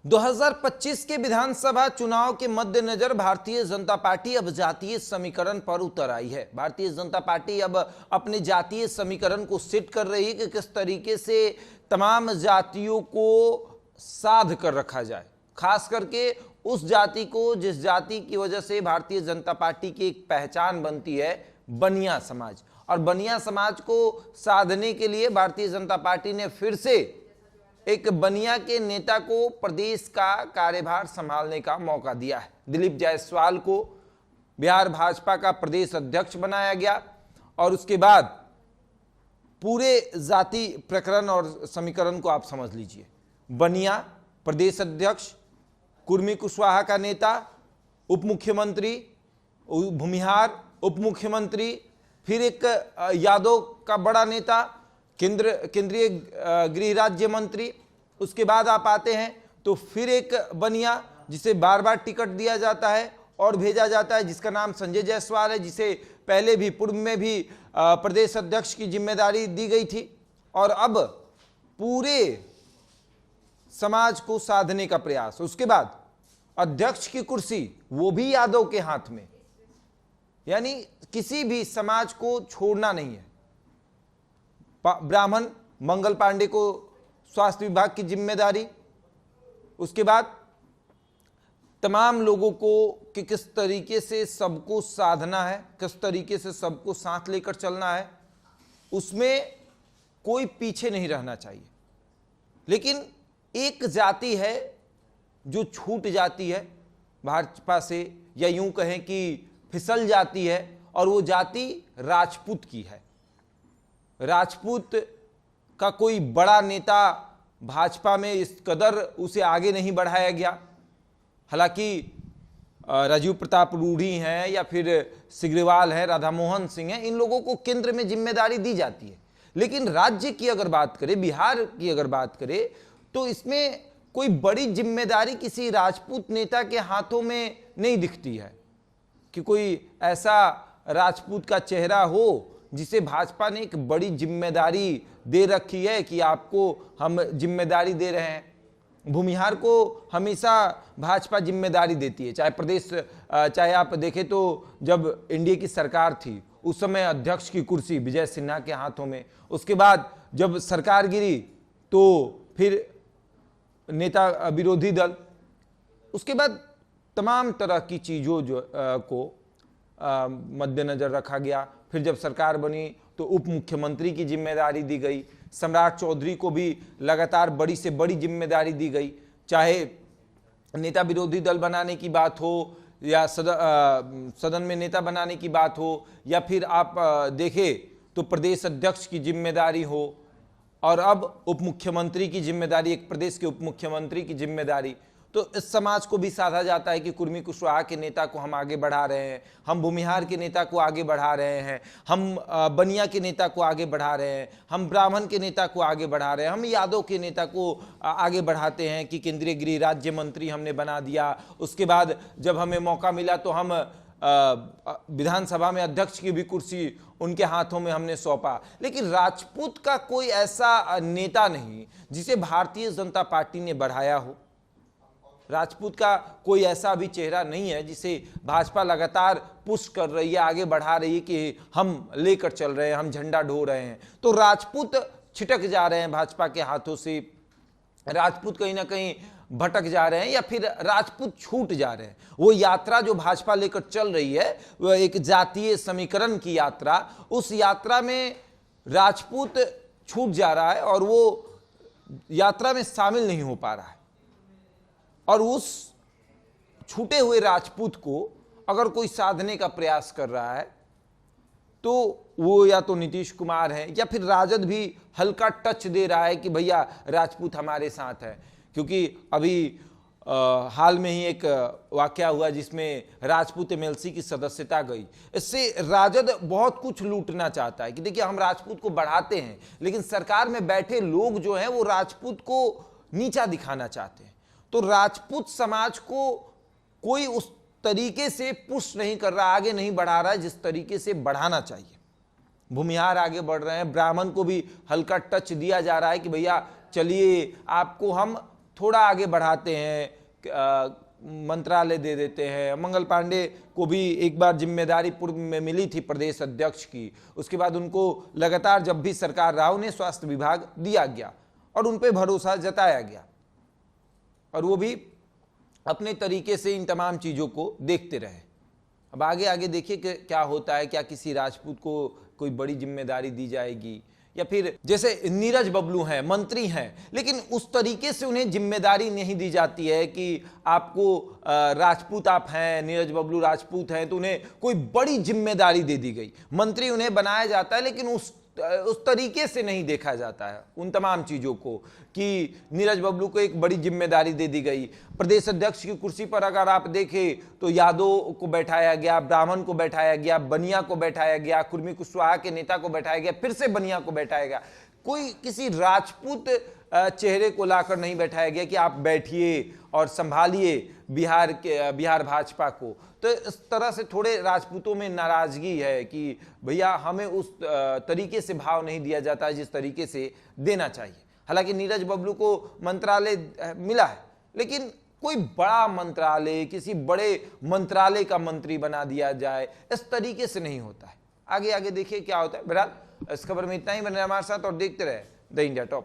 2025 के विधानसभा चुनाव के मद्देनजर भारतीय जनता पार्टी अब जातीय समीकरण पर उतर आई है। भारतीय जनता पार्टी अब अपने जातीय समीकरण को सेट कर रही है कि किस तरीके से तमाम जातियों को साध कर रखा जाए, खास करके उस जाति को जिस जाति की वजह से भारतीय जनता पार्टी की एक पहचान बनती है, बनिया समाज। और बनिया समाज को साधने के लिए भारतीय जनता पार्टी ने फिर से एक बनिया के नेता को प्रदेश का कार्यभार संभालने का मौका दिया है। दिलीप जायसवाल को बिहार भाजपा का प्रदेश अध्यक्ष बनाया गया और उसके बाद पूरे जाति प्रकरण और समीकरण को आप समझ लीजिए। बनिया प्रदेश अध्यक्ष, कुर्मी कुशवाहा का नेता, उप मुख्यमंत्री, भूमिहार उप मुख्यमंत्री, फिर एक यादव का बड़ा नेता, केंद्रीय गृह राज्य मंत्री। उसके बाद आप आते हैं तो फिर एक बनिया जिसे बार बार टिकट दिया जाता है और भेजा जाता है, जिसका नाम संजय जायसवाल है, जिसे पहले भी पूर्व में भी प्रदेश अध्यक्ष की जिम्मेदारी दी गई थी। और अब पूरे समाज को साधने का प्रयास। उसके बाद अध्यक्ष की कुर्सी वो भी यादव के हाथ में, यानी किसी भी समाज को छोड़ना नहीं है। ब्राह्मण मंगल पांडे को स्वास्थ्य विभाग की जिम्मेदारी, उसके बाद तमाम लोगों को कि किस तरीके से सबको साधना है, किस तरीके से सबको साथ लेकर चलना है, उसमें कोई पीछे नहीं रहना चाहिए। लेकिन एक जाति है जो छूट जाती है भाजपा से, या यूं कहें कि फिसल जाती है, और वो जाति राजपूत की है। राजपूत का कोई बड़ा नेता भाजपा में इस कदर उसे आगे नहीं बढ़ाया गया। हालांकि राजीव प्रताप रूढ़ी हैं या फिर सिग्रीवाल हैं, राधा मोहन सिंह हैं, इन लोगों को केंद्र में जिम्मेदारी दी जाती है। लेकिन राज्य की अगर बात करें, बिहार की अगर बात करें, तो इसमें कोई बड़ी जिम्मेदारी किसी राजपूत नेता के हाथों में नहीं दिखती है कि कोई ऐसा राजपूत का चेहरा हो जिसे भाजपा ने एक बड़ी जिम्मेदारी दे रखी है कि आपको हम जिम्मेदारी दे रहे हैं। भूमिहार को हमेशा भाजपा जिम्मेदारी देती है, चाहे प्रदेश, चाहे आप देखें तो जब एनडीए की सरकार थी उस समय अध्यक्ष की कुर्सी विजय सिन्हा के हाथों में। उसके बाद जब सरकार गिरी तो फिर नेता विरोधी दल। उसके बाद तमाम तरह की चीज़ों को मद्देनजर रखा गया। फिर जब सरकार बनी तो उप मुख्यमंत्री की जिम्मेदारी दी गई। सम्राट चौधरी को भी लगातार बड़ी से बड़ी जिम्मेदारी दी गई, चाहे नेता विरोधी दल बनाने की बात हो या सदन में नेता बनाने की बात हो, या फिर आप देखें तो प्रदेश अध्यक्ष की जिम्मेदारी हो, और अब उप मुख्यमंत्री की जिम्मेदारी, एक प्रदेश के उप मुख्यमंत्री की जिम्मेदारी। तो इस समाज को भी साधा जाता है कि कुर्मी कुशवाहा के नेता को हम आगे बढ़ा रहे हैं, हम भूमिहार के नेता को आगे बढ़ा रहे हैं, हम बनिया के नेता को आगे बढ़ा रहे हैं, हम ब्राह्मण के नेता को आगे बढ़ा रहे हैं, हम यादव के नेता को आगे बढ़ाते हैं कि केंद्रीय गृह राज्य मंत्री हमने बना दिया। उसके बाद जब हमें मौका मिला तो हम विधानसभा में अध्यक्ष की भी कुर्सी उनके हाथों में हमने सौंपा। लेकिन राजपूत का कोई ऐसा नेता नहीं जिसे भारतीय जनता पार्टी ने बढ़ाया हो। राजपूत का कोई ऐसा भी चेहरा नहीं है जिसे भाजपा लगातार पुश कर रही है, आगे बढ़ा रही है कि हम लेकर चल रहे हैं, हम झंडा ढो रहे हैं। तो राजपूत छिटक जा रहे हैं भाजपा के हाथों से, राजपूत कहीं ना कहीं भटक जा रहे हैं, या फिर राजपूत छूट जा रहे हैं। वो यात्रा जो भाजपा लेकर चल रही है, वह एक जातीय समीकरण की यात्रा, उस यात्रा में राजपूत छूट जा रहा है और वो यात्रा में शामिल नहीं हो पा रहा है। और उस छूटे हुए राजपूत को अगर कोई साधने का प्रयास कर रहा है तो वो या तो नीतीश कुमार है, या फिर राजद भी हल्का टच दे रहा है कि भैया राजपूत हमारे साथ है। क्योंकि अभी हाल में ही एक वाकया हुआ जिसमें राजपूत एमएलसी की सदस्यता गई। इससे राजद बहुत कुछ लूटना चाहता है कि देखिए हम राजपूत को बढ़ाते हैं, लेकिन सरकार में बैठे लोग जो हैं वो राजपूत को नीचा दिखाना चाहते हैं। तो राजपूत समाज को कोई उस तरीके से पुश नहीं कर रहा, आगे नहीं बढ़ा रहा है जिस तरीके से बढ़ाना चाहिए। भूमिहार आगे बढ़ रहे हैं, ब्राह्मण को भी हल्का टच दिया जा रहा है कि भैया चलिए आपको हम थोड़ा आगे बढ़ाते हैं, मंत्रालय दे देते हैं। मंगल पांडे को भी एक बार जिम्मेदारी पूर्व में मिली थी प्रदेश अध्यक्ष की, उसके बाद उनको लगातार जब भी सरकार रहा उन्हें स्वास्थ्य विभाग दिया गया और उन पे भरोसा जताया गया और वो भी अपने तरीके से इन तमाम चीज़ों को देखते रहे। अब आगे आगे देखिए कि क्या होता है, क्या किसी राजपूत को कोई बड़ी जिम्मेदारी दी जाएगी, या फिर जैसे नीरज बबलू हैं, मंत्री हैं, लेकिन उस तरीके से उन्हें जिम्मेदारी नहीं दी जाती है कि आपको राजपूत आप हैं, नीरज बबलू राजपूत हैं, तो उन्हें कोई बड़ी जिम्मेदारी दे दी गई। मंत्री उन्हें बनाया जाता है लेकिन उस तरीके से नहीं देखा जाता है उन तमाम चीज़ों को कि नीरज बबलू को एक बड़ी जिम्मेदारी दे दी गई। प्रदेश अध्यक्ष की कुर्सी पर अगर आप देखें तो यादव को बैठाया गया, ब्राह्मण को बैठाया गया, बनिया को बैठाया गया, कुर्मी कुशवाहा के नेता को बैठाया गया, फिर से बनिया को बैठाया गया। कोई किसी राजपूत चेहरे को लाकर नहीं बैठाया गया कि आप बैठिए और संभालिए बिहार भाजपा को। तो इस तरह से थोड़े राजपूतों में नाराजगी है कि भैया हमें उस तरीके से भाव नहीं दिया जाता है जिस तरीके से देना चाहिए। हालांकि नीरज बबलू को मंत्रालय मिला है लेकिन कोई बड़ा मंत्रालय, किसी बड़े मंत्रालय का मंत्री बना दिया जाए, इस तरीके से नहीं होता है। आगे आगे देखिए क्या होता है। बहरहाल इस खबर में इतना ही। बने हमारे साथ और देखते रहे द इंडिया टॉप।